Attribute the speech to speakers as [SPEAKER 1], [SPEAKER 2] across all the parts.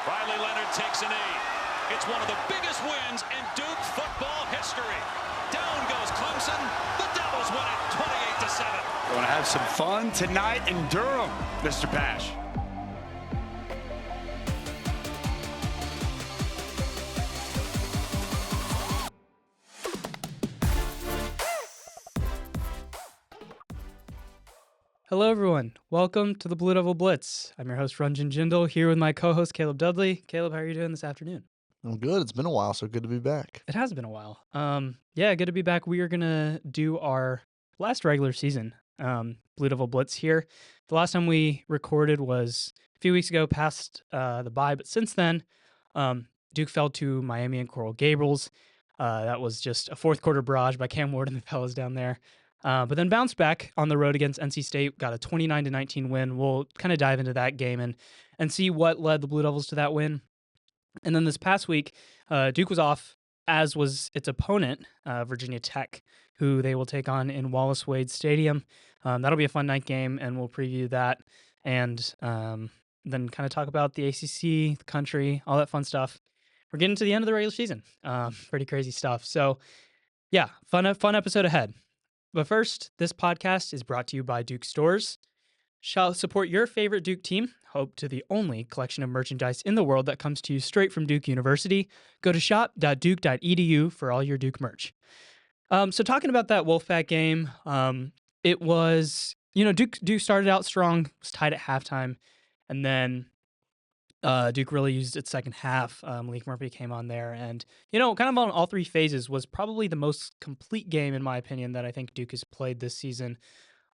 [SPEAKER 1] Riley Leonard takes a knee. It's one of the biggest wins in Duke football history. Down goes Clemson. The Devils win it 28-7.
[SPEAKER 2] Going to have some fun tonight in Durham, Mr. Pash.
[SPEAKER 3] Hello, everyone. Welcome to the Blue Devil Blitz. I'm your host, Ranjan Jindal, here with my co-host, Caleb Dudley. Caleb, how are you doing this afternoon?
[SPEAKER 4] I'm good. It's been a while, so good to be back.
[SPEAKER 3] It has been a while. Yeah, good to be back. We are going to do our last regular season Blue Devil Blitz here. The last time we recorded was a few weeks ago, past the bye, but since then, Duke fell to Miami and Coral Gables. That was just a fourth quarter barrage by Cam Ward and the fellas down there. But then bounced back on the road against NC State, got a 29-19 win. We'll kind of dive into that game and see what led the Blue Devils to that win. And then this past week, Duke was off, as was its opponent, Virginia Tech, who they will take on in Wallace Wade Stadium. That'll be a fun night game, and we'll preview that and then kind of talk about the ACC, the country, all that fun stuff. We're getting to the end of the regular season. Pretty crazy stuff. So, yeah, fun episode ahead. But first, this podcast is brought to you by Duke Stores. Shall support your favorite Duke team. Hope to the only collection of merchandise in the world that comes to you straight from Duke University. Go to shop.duke.edu for all your Duke merch. So talking about that Wolfpack game, it was, Duke started out strong, was tied at halftime, and then Duke really used its second half. Malik Murphy came on there and, kind of on all three phases was probably the most complete game, in my opinion, that I think Duke has played this season.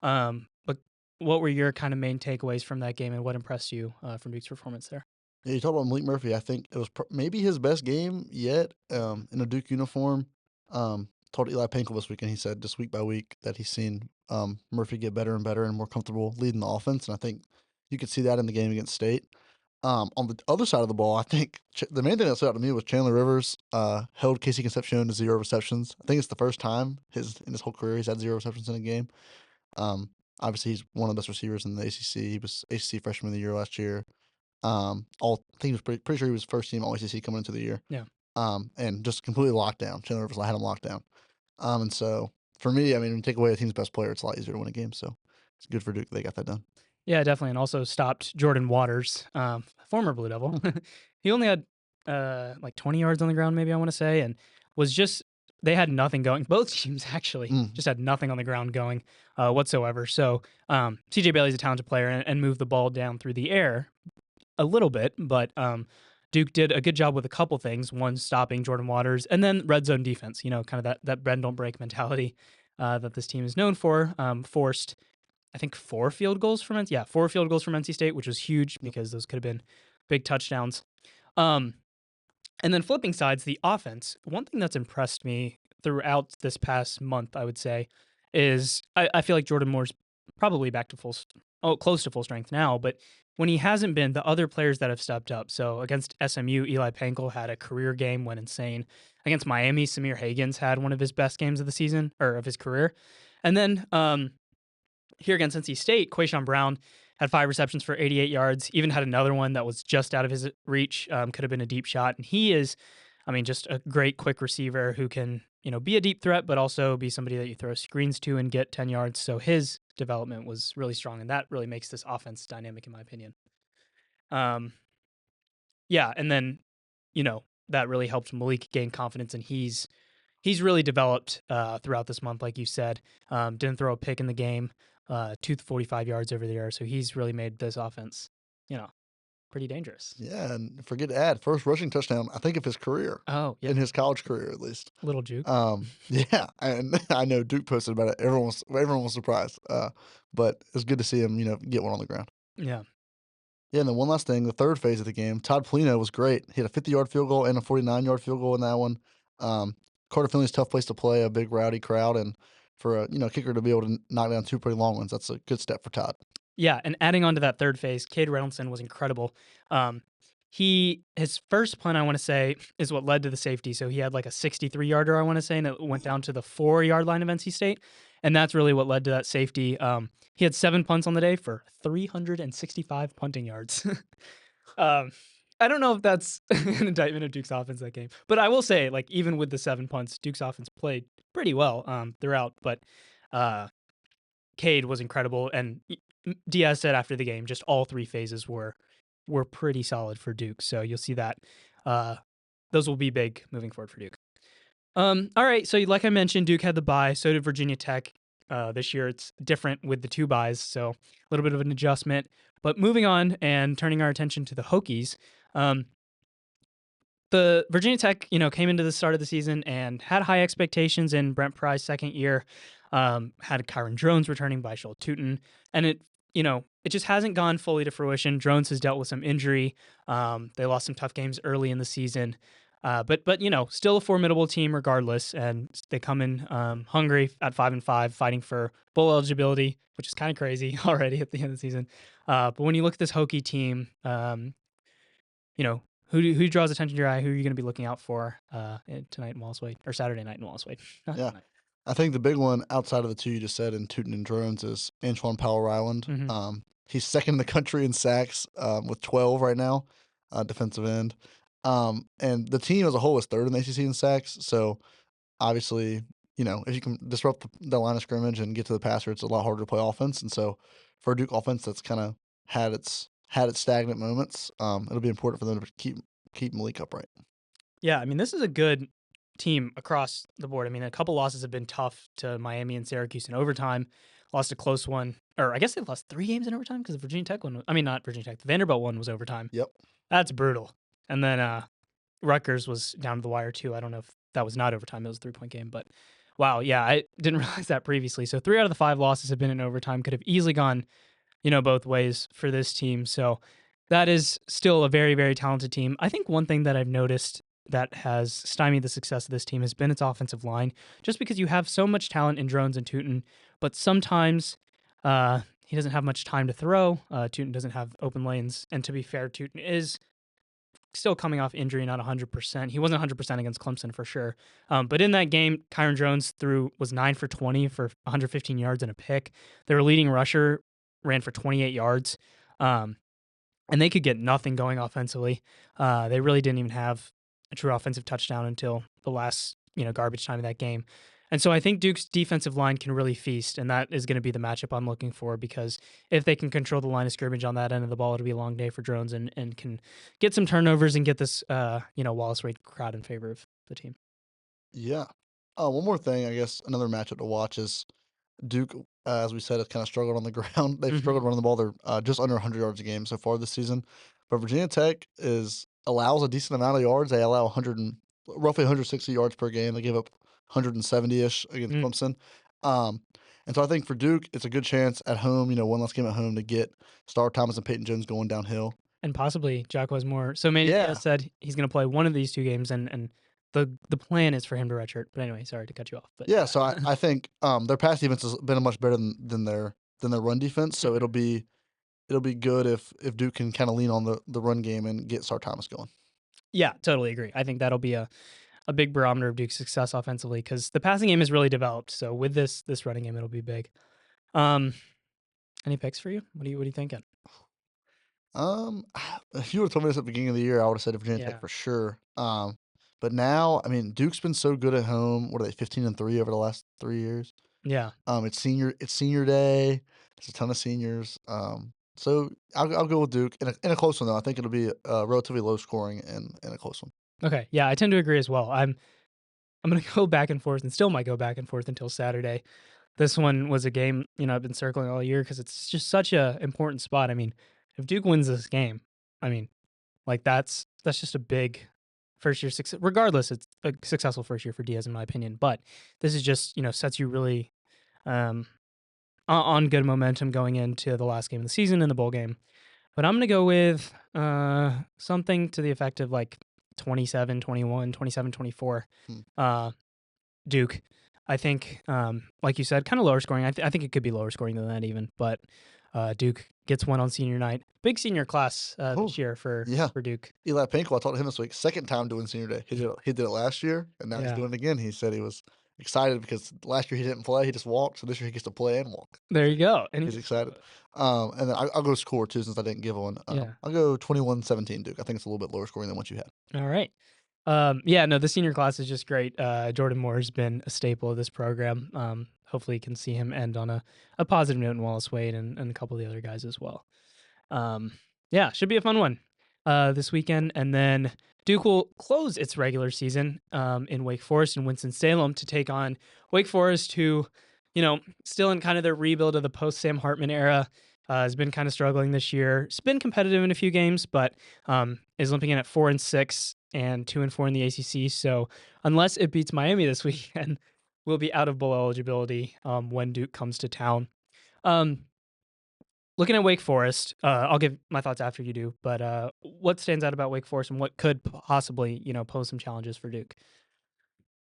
[SPEAKER 3] But what were your kind of main takeaways from that game and what impressed you from Duke's performance there?
[SPEAKER 4] Yeah, you talked about Malik Murphy. I think it was maybe his best game yet in a Duke uniform. Told Eli Pankel this weekend, he said just week by week that he's seen Murphy get better and better and more comfortable leading the offense. And I think you could see that in the game against State. On the other side of the ball, I think the main thing that stood out to me was Chandler Rivers held Casey Concepcion to 0 receptions. I think it's the first time in his whole career he's had 0 receptions in a game. Obviously, he's one of the best receivers in the ACC. He was ACC Freshman of the Year last year. I think he was pretty sure he was first team All ACC coming into the year.
[SPEAKER 3] Yeah.
[SPEAKER 4] And just completely locked down. Chandler Rivers had him locked down. And so for me, I mean, when you take away a team's best player, it's a lot easier to win a game. So it's good for Duke they got that done.
[SPEAKER 3] Yeah, definitely. And also stopped Jordan Waters, former Blue Devil. He only had like 20 yards on the ground, maybe I want to say, and was just, they had nothing going. Both teams actually just had nothing on the ground going whatsoever. So CJ Bailey's a talented player and moved the ball down through the air a little bit, but Duke did a good job with a couple things. One, stopping Jordan Waters, and then red zone defense, kind of that bend don't break mentality that this team is known for. Forced, I think, 4 field goals from NC State, which was huge because those could have been big touchdowns. And then flipping sides, the offense. One thing that's impressed me throughout this past month, I would say, is I feel like Jordan Moore's probably back to close to full strength now, but when he hasn't been, the other players that have stepped up. So against SMU, Eli Pankel had a career game, went insane. Against Miami, Samir Hagans had one of his best games of the season, or of his career. And then here against NC State, Quayshawn Brown had 5 receptions for 88 yards, even had another one that was just out of his reach, could have been a deep shot. And he is, just a great quick receiver who can, be a deep threat, but also be somebody that you throw screens to and get 10 yards. So his development was really strong, and that really makes this offense dynamic, in my opinion. Yeah, and then, that really helped Malik gain confidence, and he's really developed throughout this month, like you said. Didn't throw a pick in the game, 245 yards over the air, so he's really made this offense, pretty dangerous.
[SPEAKER 4] Yeah, and forget to add, first rushing touchdown, I think, of his career.
[SPEAKER 3] Oh, yeah.
[SPEAKER 4] In his college career, at least.
[SPEAKER 3] Little Duke.
[SPEAKER 4] Yeah, and I know Duke posted about it. Everyone was surprised. But it's good to see him, get one on the ground.
[SPEAKER 3] Yeah.
[SPEAKER 4] Yeah, and then one last thing, the third phase of the game, Todd Polino was great. He had a 50-yard field goal and a 49-yard field goal in that one. Carter Finley's a tough place to play, a big rowdy crowd, and for a kicker to be able to knock down 2 pretty long ones, that's a good step for Todd.
[SPEAKER 3] Yeah, and adding on to that third phase, Cade Reynoldsson was incredible. His first punt, I want to say, is what led to the safety. So he had like a 63-yarder, I want to say, and it went down to the 4-yard line of NC State. And that's really what led to that safety. He had 7 punts on the day for 365 punting yards. I don't know if that's an indictment of Duke's offense that game, but I will say, like, even with the 7 punts, Duke's offense played pretty well throughout. But Cade was incredible, and Diaz said after the game, just all 3 phases were pretty solid for Duke. So you'll see that those will be big moving forward for Duke. All right, so like I mentioned, Duke had the bye. So did Virginia Tech. This year it's different with the 2 byes, so a little bit of an adjustment. But moving on and turning our attention to the Hokies, the Virginia Tech, came into the start of the season and had high expectations in Brent Pry's second year. Had Kyron Drones returning by Shoal Tootin, and it just hasn't gone fully to fruition. Drones has dealt with some injury. They lost some tough games early in the season. But still a formidable team regardless, and they come in hungry at 5-5, fighting for bowl eligibility, which is kind of crazy already at the end of the season. But when you look at this Hokie team, who draws attention to your eye? Who are you going to be looking out for tonight in Wallace Wade, or Saturday night in Wallace Wade?
[SPEAKER 4] Yeah, I think the big one outside of the 2 you just said in Tootin and Drones is Antoine Powell-Ryland.
[SPEAKER 3] Mm-hmm.
[SPEAKER 4] He's second in the country in sacks with 12 right now, defensive end. And the team as a whole is third in the ACC in sacks. So obviously, if you can disrupt the line of scrimmage and get to the passer, it's a lot harder to play offense. And so for a Duke offense that's kind of had its stagnant moments, it'll be important for them to keep Malik upright.
[SPEAKER 3] Yeah, I mean, this is a good team across the board. I mean, a couple losses have been tough to Miami and Syracuse in overtime. Lost a close one, or I guess they lost 3 games in overtime because the Virginia Tech one. Not Virginia Tech. The Vanderbilt one was overtime.
[SPEAKER 4] Yep,
[SPEAKER 3] that's brutal. And then Rutgers was down to the wire too. I don't know if that was not overtime. It was a 3-point game, but wow, yeah, I didn't realize that previously. So 3 out of the 5 losses have been in overtime. Could have easily gone, both ways for this team. So that is still a very, very talented team. I think one thing that I've noticed that has stymied the success of this team has been its offensive line, just because you have so much talent in Drones and Tootin, but sometimes he doesn't have much time to throw. Tootin doesn't have open lanes. And to be fair, Tootin is still coming off injury, not 100%. He wasn't 100% against Clemson for sure. But in that game, Kyron Drones was 9 for 20 for 115 yards and a pick. Their leading rusher ran for 28 yards. And they could get nothing going offensively. They really didn't even have a true offensive touchdown until the last, garbage time of that game. And so I think Duke's defensive line can really feast, and that is going to be the matchup I'm looking for, because if they can control the line of scrimmage on that end of the ball, it'll be a long day for Drones and can get some turnovers and get this, Wallace Wade crowd in favor of the team.
[SPEAKER 4] Yeah. One more thing, I guess another matchup to watch is Duke, as we said, has kind of struggled on the ground. They've struggled running the ball. They're just under 100 yards a game so far this season. But Virginia Tech allows a decent amount of yards. They allow roughly 160 yards per game. They give up 170-ish against Clemson. And so I think for Duke, it's a good chance at home, one last game at home, to get Star Thomas and Peyton Jones going downhill.
[SPEAKER 3] And possibly Jack Moore. So Manny said he's going to play one of these 2 games, and the plan is for him to redshirt. But anyway, sorry to cut you off. But
[SPEAKER 4] yeah, so I think their pass defense has been much better than their run defense. So it'll be good if Duke can kind of lean on the run game and get Star Thomas going.
[SPEAKER 3] Yeah, totally agree. I think that'll be a big barometer of Duke's success offensively, because the passing game is really developed. So with this running game, it'll be big. Any picks for you? What are you thinking?
[SPEAKER 4] If you would have told me this at the beginning of the year, I would have said Virginia Tech for sure. But now, I mean, Duke's been so good at home. What are they, 15-3 over the last 3 years?
[SPEAKER 3] Yeah.
[SPEAKER 4] It's senior day. There's a ton of seniors. So I'll go with Duke in a close one though. I think it'll be relatively low scoring and a close one.
[SPEAKER 3] Okay. Yeah, I tend to agree as well. I'm going to go back and forth, and still might go back and forth until Saturday. This one was a game, I've been circling all year because it's just such a important spot. I mean, if Duke wins this game, I mean, like that's just a big first year success. Regardless, it's a successful first year for Diaz in my opinion. But this is just, sets you really on good momentum going into the last game of the season and the bowl game. But I'm going to go with something to the effect of like 27-21, 27-24 Duke. I think, like you said, kind of lower scoring. I think it could be lower scoring than that even. But Duke gets one on senior night. Big senior class this year for Duke.
[SPEAKER 4] Eli Pinkel, I talked to him this week. Second time doing senior day. He did it last year, and now he's doing it again. He said he was excited because last year he didn't play; he just walked. So this year he gets to play and walk.
[SPEAKER 3] There you go. And
[SPEAKER 4] He's excited. And then I'll go score too since I didn't give one.
[SPEAKER 3] Yeah.
[SPEAKER 4] I'll go 21-17 Duke. I think it's a little bit lower scoring than what you had.
[SPEAKER 3] All right. Yeah, no, the senior class is just great. Jordan Moore's been a staple of this program. Hopefully you can see him end on a positive note in Wallace Wade and a couple of the other guys as well. Yeah, should be a fun one this weekend. And then Duke will close its regular season in Wake Forest and Winston-Salem to take on Wake Forest, who, still in kind of their rebuild of the post-Sam Hartman era, has been kind of struggling this year. It's been competitive in a few games, but is limping in at 4-6 and 2-4 in the ACC. So unless it beats Miami this weekend, we'll be out of bowl eligibility when Duke comes to town. Looking at Wake Forest, I'll give my thoughts after you do, but what stands out about Wake Forest and what could possibly, pose some challenges for Duke?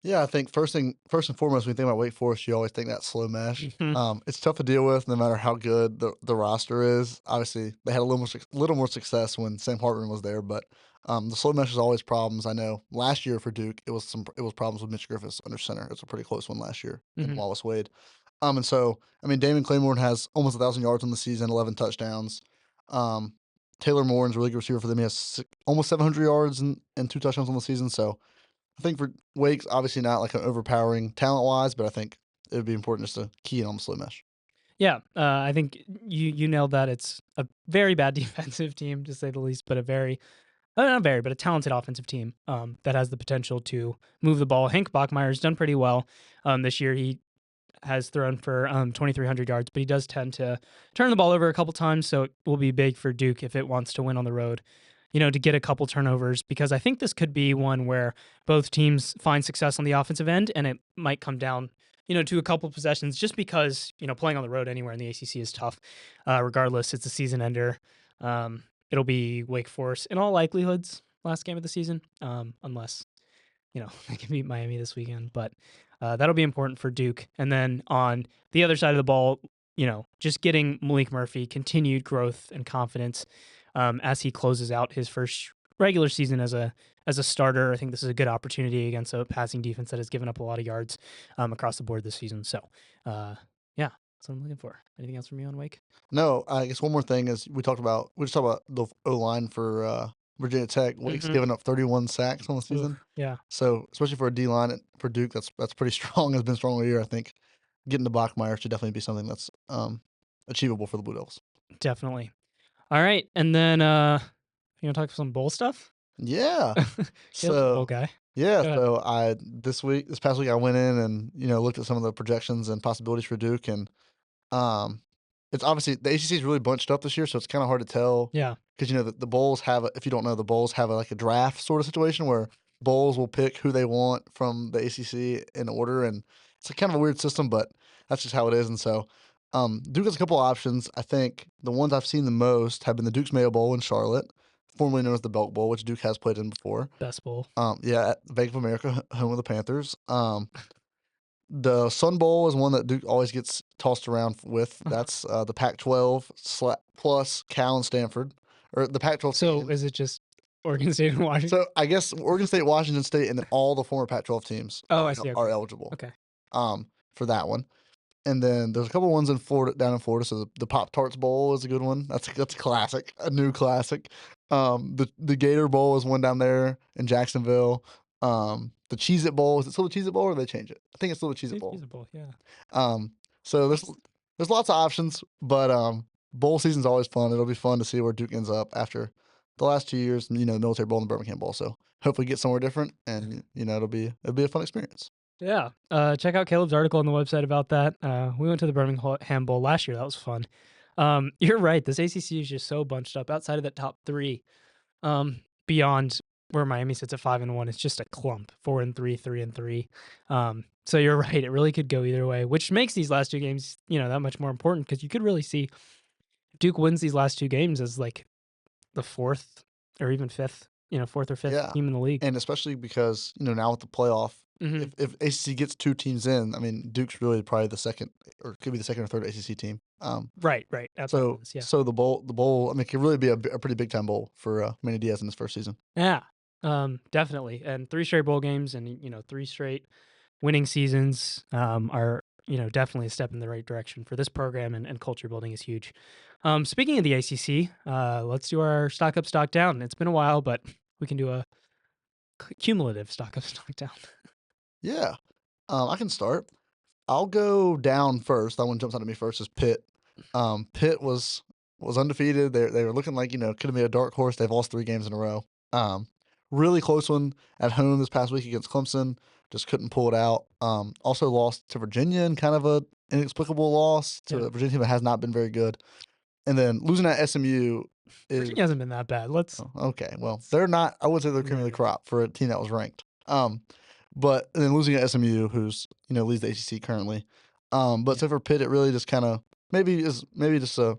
[SPEAKER 4] Yeah, I think first and foremost, when you think about Wake Forest, you always think that slow mesh.
[SPEAKER 3] Mhm.
[SPEAKER 4] It's tough to deal with, no matter how good the roster is. Obviously, they had a little more success when Sam Hartman was there, but the slow mesh is always problems. I know last year for Duke, it was problems with Mitch Griffiths under center. It was a pretty close one last year in
[SPEAKER 3] Mhm.
[SPEAKER 4] Wallace Wade. And so Damon Claiborne has almost 1,000 yards on the season, 11 touchdowns. Um, Taylor Moore is a really good receiver for them. He has almost 700 yards and 2 touchdowns on the season. So I think for Wake's obviously not like an overpowering talent wise, but I think it would be important just to key in on the slow mesh.
[SPEAKER 3] Yeah, I think you nailed that. It's a very bad defensive team, to say the least, but but a talented offensive team that has the potential to move the ball. Hank Bachmeier's done pretty well this year. He has thrown for 2,300 yards, but he does tend to turn the ball over a couple times, so it will be big for Duke if it wants to win on the road, to get a couple turnovers, because I think this could be one where both teams find success on the offensive end, and it might come down, to a couple possessions, just because, playing on the road anywhere in the ACC is tough. Regardless, it's a season ender. It'll be Wake Forest in all likelihoods last game of the season, unless they can beat Miami this weekend. But that'll be important for Duke. And then on the other side of the ball, just getting Malik Murphy continued growth and confidence as he closes out his first regular season as a starter. I think this is a good opportunity against a passing defense that has given up a lot of yards across the board this season. So, yeah, that's what I'm looking for. Anything else from you on Wake?
[SPEAKER 4] No, I guess one more thing is we just talked about the O line for Virginia Tech. Wake's
[SPEAKER 3] Mhm.
[SPEAKER 4] given up 31 sacks on the season.
[SPEAKER 3] Oof, yeah.
[SPEAKER 4] So especially for a D line for Duke, that's pretty strong. Has been strong all year. I think getting to Bachmeier should definitely be something that's achievable for the Blue Devils.
[SPEAKER 3] Definitely. All right. And then you want to talk some bowl stuff?
[SPEAKER 4] Yeah.
[SPEAKER 3] Caleb's a bowl
[SPEAKER 4] So
[SPEAKER 3] guy.
[SPEAKER 4] yeah,
[SPEAKER 3] Go ahead.
[SPEAKER 4] so this past week I went in and looked at some of the projections and possibilities for Duke, and um, it's obviously the ACC is really bunched up this year, so it's kind of hard to tell
[SPEAKER 3] Yeah.
[SPEAKER 4] because the bowls have if you don't know, the bowls have like a draft sort of situation where bowls will pick who they want from the ACC in order, and it's a kind of a weird system, but that's just how it is. And so Duke has a couple options. I think the ones I've seen the most have been the Duke's Mayo Bowl in Charlotte, formerly known as the Belk Bowl, which Duke has played in before.
[SPEAKER 3] Best bowl.
[SPEAKER 4] Yeah, at Bank of America, home of the Panthers. The Sun Bowl is one that Duke always gets tossed around with. That's the Pac-12 plus Cal and Stanford, or the Pac-12.
[SPEAKER 3] So
[SPEAKER 4] teams.
[SPEAKER 3] is it just Oregon State and Washington?
[SPEAKER 4] So I guess Oregon State, Washington State, and then all the former Pac-12 teams
[SPEAKER 3] I see.
[SPEAKER 4] are
[SPEAKER 3] Okay.
[SPEAKER 4] eligible
[SPEAKER 3] Okay.
[SPEAKER 4] for that one. And then there's a couple ones in Florida, down in Florida. So the Pop Tarts Bowl is a good one. That's a classic, a new classic. The Gator Bowl is one down there in Jacksonville. The Cheez-It Bowl, is it still the Cheez-It Bowl or did they change it? I think it's still the Cheez-It Bowl.
[SPEAKER 3] Cheez-It Bowl, yeah.
[SPEAKER 4] So there's lots of options, but bowl season's always fun. It'll be fun to see where Duke ends up after the last 2 years, the Military Bowl and the Birmingham Bowl. So hopefully get somewhere different, and it'll be a fun experience.
[SPEAKER 3] Yeah. Check out Caleb's article on the website about that. We went to the Birmingham Bowl last year. That was fun. You're right. This ACC is just so bunched up outside of the top three. Beyond where Miami sits at 5-1, it's just a clump. 4-3, 3-3. So you're right. It really could go either way, which makes these last two games, that much more important, because you could really see Duke wins these last two games as like the fourth or even fifth, fourth or fifth
[SPEAKER 4] Yeah.
[SPEAKER 3] team in the league.
[SPEAKER 4] And especially because now with the playoff,
[SPEAKER 3] Mhm.
[SPEAKER 4] if ACC gets 2 teams in, I mean Duke's really probably the second, or could be the second or third ACC team.
[SPEAKER 3] Right. Absolutely.
[SPEAKER 4] So
[SPEAKER 3] Yeah.
[SPEAKER 4] so the bowl, I mean, it could really be a pretty big time bowl for Manny Diaz in his first season.
[SPEAKER 3] Yeah, definitely. And 3 straight bowl games and, 3 straight winning seasons are definitely a step in the right direction for this program, and culture building is huge. Speaking of the ACC, let's do our stock up, stock down. It's been a while, but we can do a cumulative stock up, stock down.
[SPEAKER 4] Yeah. I can start. I'll go down first. That one jumps out at me first is Pitt. Pitt was undefeated. They were looking like, could have been a dark horse. They've lost 3 games in a row. Really close one at home this past week against Clemson. Just couldn't pull it out. Also lost to Virginia in kind of a inexplicable loss to a Virginia team that has not been very good. And then losing at SMU is
[SPEAKER 3] Virginia hasn't been that bad.
[SPEAKER 4] okay. Well, they're not. I would say they're cream of the crop for a team that was ranked. But then losing at SMU, who's leads the ACC currently. But so for Pitt, it really just kind of maybe just a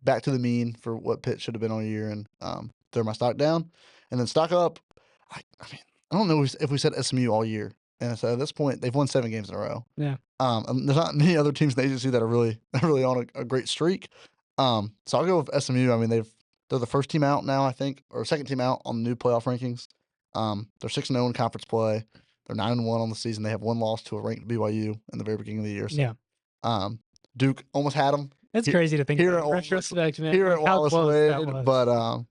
[SPEAKER 4] back to the mean for what Pitt should have been all year, and throw my stock down, and then stock up. I mean, I don't know if we said SMU all year, and so at this point they've won 7 games in a row.
[SPEAKER 3] Yeah.
[SPEAKER 4] And there's not many other teams in the ACC that are really on a great streak. So I'll go with SMU. I mean, they're the first team out now, I think, or second team out on the new playoff rankings. They're 6-0 in conference play. They're 9-1 on the season. They have 1 loss to a ranked BYU in the very beginning of the year. So,
[SPEAKER 3] yeah.
[SPEAKER 4] Duke almost had them.
[SPEAKER 3] It's crazy to think
[SPEAKER 4] here
[SPEAKER 3] about.
[SPEAKER 4] at
[SPEAKER 3] Retrospect, man.
[SPEAKER 4] Here at
[SPEAKER 3] How
[SPEAKER 4] Wallace
[SPEAKER 3] close that
[SPEAKER 4] Wade,
[SPEAKER 3] was.
[SPEAKER 4] but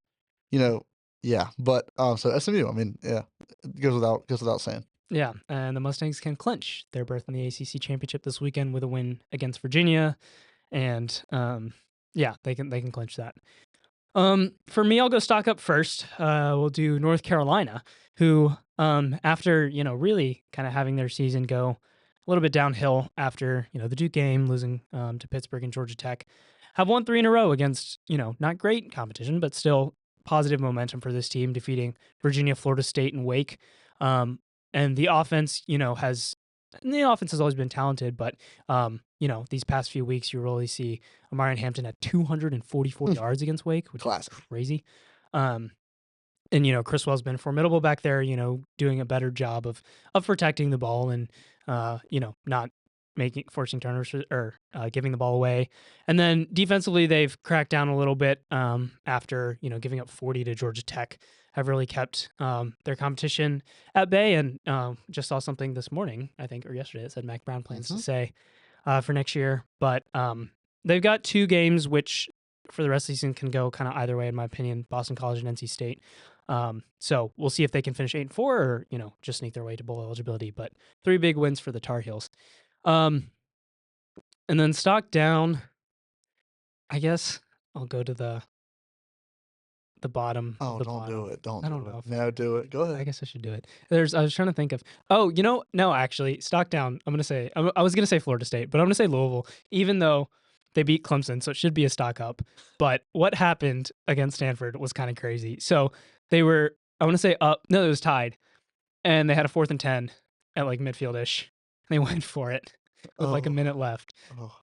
[SPEAKER 4] yeah. But so SMU, I mean, yeah, it goes without saying.
[SPEAKER 3] Yeah, and the Mustangs can clinch their berth in the ACC championship this weekend with a win against Virginia, and they can clinch that. For me, I'll go stock up first. We'll do North Carolina, who after really kind of having their season go a little bit downhill after the Duke game, losing to Pittsburgh and Georgia Tech, have won 3 in a row against not great competition, but still positive momentum for this team, defeating Virginia, Florida State, and Wake. And the offense, has always been talented, but these past few weeks, you really see Amarian Hampton at 244 yards against Wake, which is crazy. And Criswell's been formidable back there, doing a better job of protecting the ball and not forcing turnovers or giving the ball away. And then defensively, they've cracked down a little bit after giving up 40 to Georgia Tech. Have really kept their competition at bay, and just saw something this morning, I think, or yesterday, that said Mac Brown plans to say for next year. But they've got 2 games which for the rest of the season can go kind of either way, in my opinion, Boston College and NC State. So we'll see if they can finish 8-4 or just sneak their way to bowl eligibility. But 3 big wins for the Tar Heels. And then stock down, I guess I'll go to the bottom.
[SPEAKER 4] Oh,
[SPEAKER 3] the
[SPEAKER 4] don't
[SPEAKER 3] bottom.
[SPEAKER 4] do it. Don't
[SPEAKER 3] I
[SPEAKER 4] do
[SPEAKER 3] don't
[SPEAKER 4] it.
[SPEAKER 3] know if-
[SPEAKER 4] No, do it. Go ahead.
[SPEAKER 3] I guess I should do it. I was trying to think of. Oh, no, actually, stock down. I was gonna say Florida State, but I'm gonna say Louisville, even though they beat Clemson, so it should be a stock up. But what happened against Stanford was kind of crazy. So they were, I want to say up. No, it was tied, and they had a 4th and 10 at like midfield-ish. They went for it with like a minute left,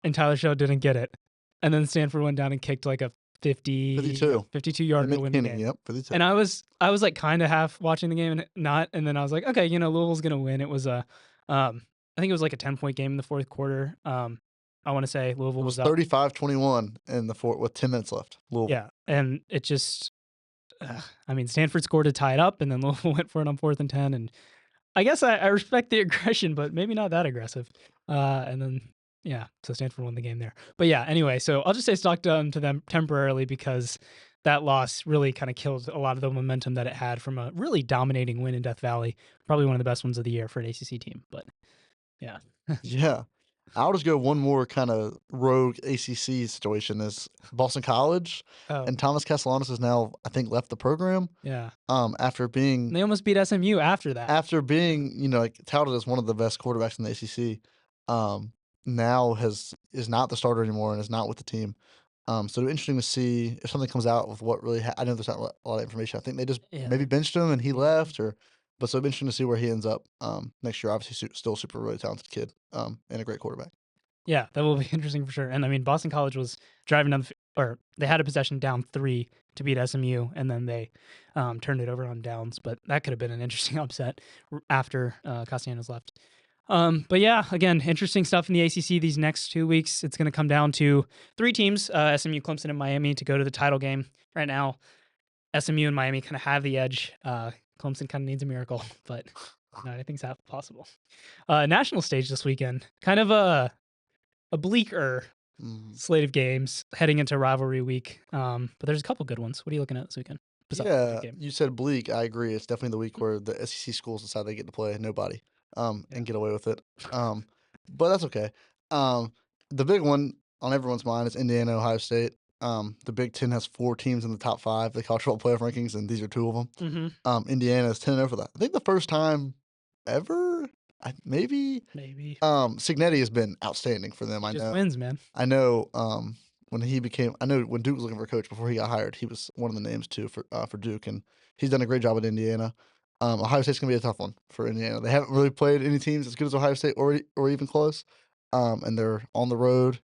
[SPEAKER 3] and Tyler Show didn't get it. And then Stanford went down and kicked like a 52 yard to win the game.
[SPEAKER 4] Yep, 52.
[SPEAKER 3] And I was like kind of half watching the game and not, and then I was like, okay, Louisville's gonna win. It was I think it was like a 10-point game in the 4th quarter. I want to say Louisville
[SPEAKER 4] It was
[SPEAKER 3] up
[SPEAKER 4] 35-21 in the 4th with 10 minutes left. Louisville.
[SPEAKER 3] Yeah, and it just, Stanford scored to tie it up, and then Louisville went for it on 4th and 10, and I guess I respect the aggression, but maybe not that aggressive. And then so Stanford won the game there. But yeah, anyway, so I'll just say stock down to them temporarily because that loss really kind of killed a lot of the momentum that it had from a really dominating win in Death Valley. Probably one of the best ones of the year for an ACC team. But yeah.
[SPEAKER 4] Yeah. I'll just go one more kind of rogue ACC situation is Boston College. And Thomas Castellanos has now, I think, left the program.
[SPEAKER 3] Yeah.
[SPEAKER 4] After being...
[SPEAKER 3] And they almost beat SMU after that.
[SPEAKER 4] After being, touted as one of the best quarterbacks in the ACC. Now is not the starter anymore and is not with the team. So it'll be interesting to see if something comes out with what really I know there's not a lot of information. I think they just maybe benched him and he left, but so it'll be interesting to see where he ends up next year. Obviously, still super really talented kid and a great quarterback.
[SPEAKER 3] Yeah, that will be interesting for sure. And Boston College was driving down, or they had a possession down 3 to beat SMU, and then they turned it over on downs. But that could have been an interesting upset after Castellanos left. But yeah, again, interesting stuff in the ACC these next 2 weeks. It's going to come down to 3 teams, SMU, Clemson, and Miami, to go to the title game. Right now, SMU and Miami kind of have the edge. Clemson kind of needs a miracle, but No, anything's possible. National stage this weekend. Kind of a bleaker slate of games heading into rivalry week. But there's a couple good ones. What are you looking at this weekend? besides the
[SPEAKER 4] Yeah,
[SPEAKER 3] big game?
[SPEAKER 4] you said bleak. I agree. It's definitely the week where the SEC schools decide they get to play nobody, and get away with it. But that's okay. The big one on everyone's mind is Indiana, Ohio State. The Big Ten has 4 teams in the top 5, the college football playoff rankings, and these are 2 of them. Indiana is 10-0 for that. I think the first time ever. Maybe.
[SPEAKER 3] Maybe.
[SPEAKER 4] Signetti has been outstanding for them.
[SPEAKER 3] Just wins, man.
[SPEAKER 4] I know. When Duke was looking for a coach before he got hired, he was one of the names too for Duke, and he's done a great job at Indiana. Ohio State's gonna be a tough one for Indiana. They haven't really played any teams as good as Ohio State or even close, and they're on the road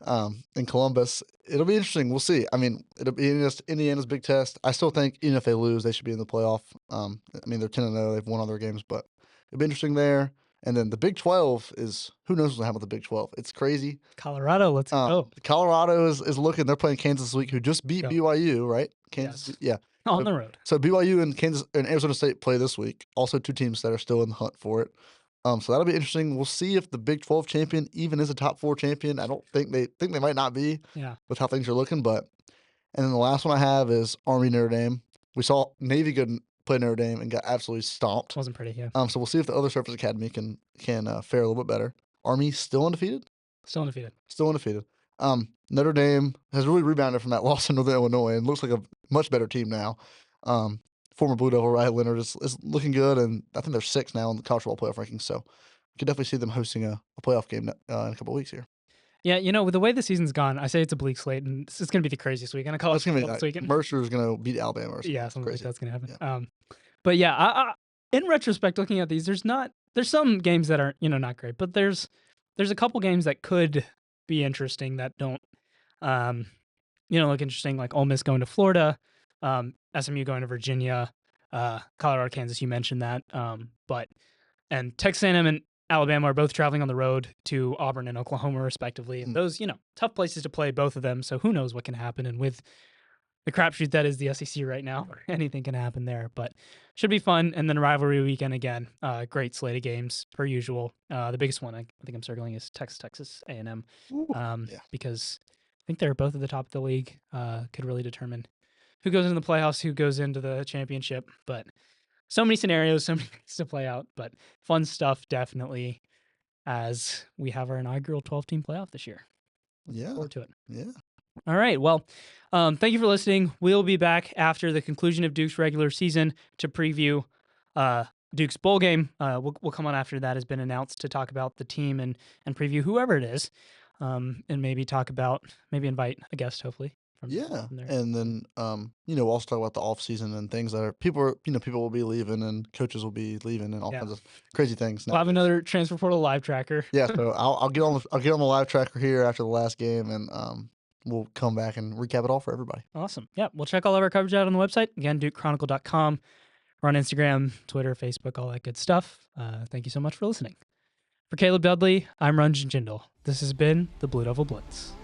[SPEAKER 4] in Columbus. It'll be interesting. We'll see. I mean, it'll be Indiana's big test. I still think even if they lose, they should be in the playoff. I mean, they're 10-0. They've won all their games, but it'll be interesting there. And then the Big 12 is, who knows what's going to happen with the Big 12. It's crazy.
[SPEAKER 3] Colorado, let's go.
[SPEAKER 4] Colorado is looking. They're playing Kansas this week, who just beat BYU, right?
[SPEAKER 3] Kansas,
[SPEAKER 4] yeah.
[SPEAKER 3] On the road.
[SPEAKER 4] So BYU and Kansas and Arizona State play this week. Also 2 teams that are still in the hunt for it. So that'll be interesting. We'll see if the Big 12 champion even is a top 4 champion. I don't think they might not be.
[SPEAKER 3] Yeah.
[SPEAKER 4] With how things are looking, and then the last one I have is Army Notre Dame. We saw Navy go play Notre Dame and got absolutely stomped.
[SPEAKER 3] Wasn't pretty, yeah.
[SPEAKER 4] So we'll see if the other Surface Academy can fare a little bit better. Army still undefeated.
[SPEAKER 3] Still undefeated.
[SPEAKER 4] Notre Dame has really rebounded from that loss in Northern Illinois and looks like a much better team now. Former Blue Devil Ryan Leonard is looking good, and I think they're 6th now in the college football playoff rankings. So you could definitely see them hosting a playoff game in a couple of weeks here.
[SPEAKER 3] Yeah, with the way the season's gone, I say it's a bleak slate, and it's going to be the craziest weekend of college football this weekend.
[SPEAKER 4] Mercer's going to beat Alabama or something.
[SPEAKER 3] Yeah, something like that's going to happen.
[SPEAKER 4] Yeah.
[SPEAKER 3] But yeah, I, in retrospect, looking at these, there's some games that are not great, but there's a couple games that could be interesting that don't look interesting, like Ole Miss going to Florida, SMU going to Virginia, Colorado, Kansas. You mentioned that, and Texas A&M and Alabama are both traveling on the road to Auburn and Oklahoma, respectively. And those, tough places to play, both of them. So who knows what can happen? And with the crapshoot that is the SEC right now, anything can happen there. But should be fun. And then rivalry weekend again. Great slate of games per usual. The biggest one I think I'm circling is Texas A&M, because I think they're both at the top of the league. Could really determine who goes into the playoffs, who goes into the championship. But so many scenarios, so many things to play out, but fun stuff definitely as we have our inaugural 12-team playoff this year.
[SPEAKER 4] Yeah.
[SPEAKER 3] Look forward to it.
[SPEAKER 4] Yeah.
[SPEAKER 3] All right. Well, thank you for listening. We'll be back after the conclusion of Duke's regular season to preview Duke's bowl game. We'll come on after that has been announced to talk about the team and preview whoever it is, and maybe invite a guest, hopefully. From there.
[SPEAKER 4] And then we'll also talk about the off season and things that are people will be leaving and coaches will be leaving and all kinds of crazy things.
[SPEAKER 3] We'll have another transfer portal live tracker.
[SPEAKER 4] Yeah, so I'll get on the live tracker here after the last game, and we'll come back and recap it all for everybody.
[SPEAKER 3] Awesome. Yeah, we'll check all of our coverage out on the website. Again, DukeChronicle.com. We're on Instagram, Twitter, Facebook, all that good stuff. Thank you so much for listening. For Caleb Dudley, I'm Ranjan Jindal. This has been the Blue Devil Blitz.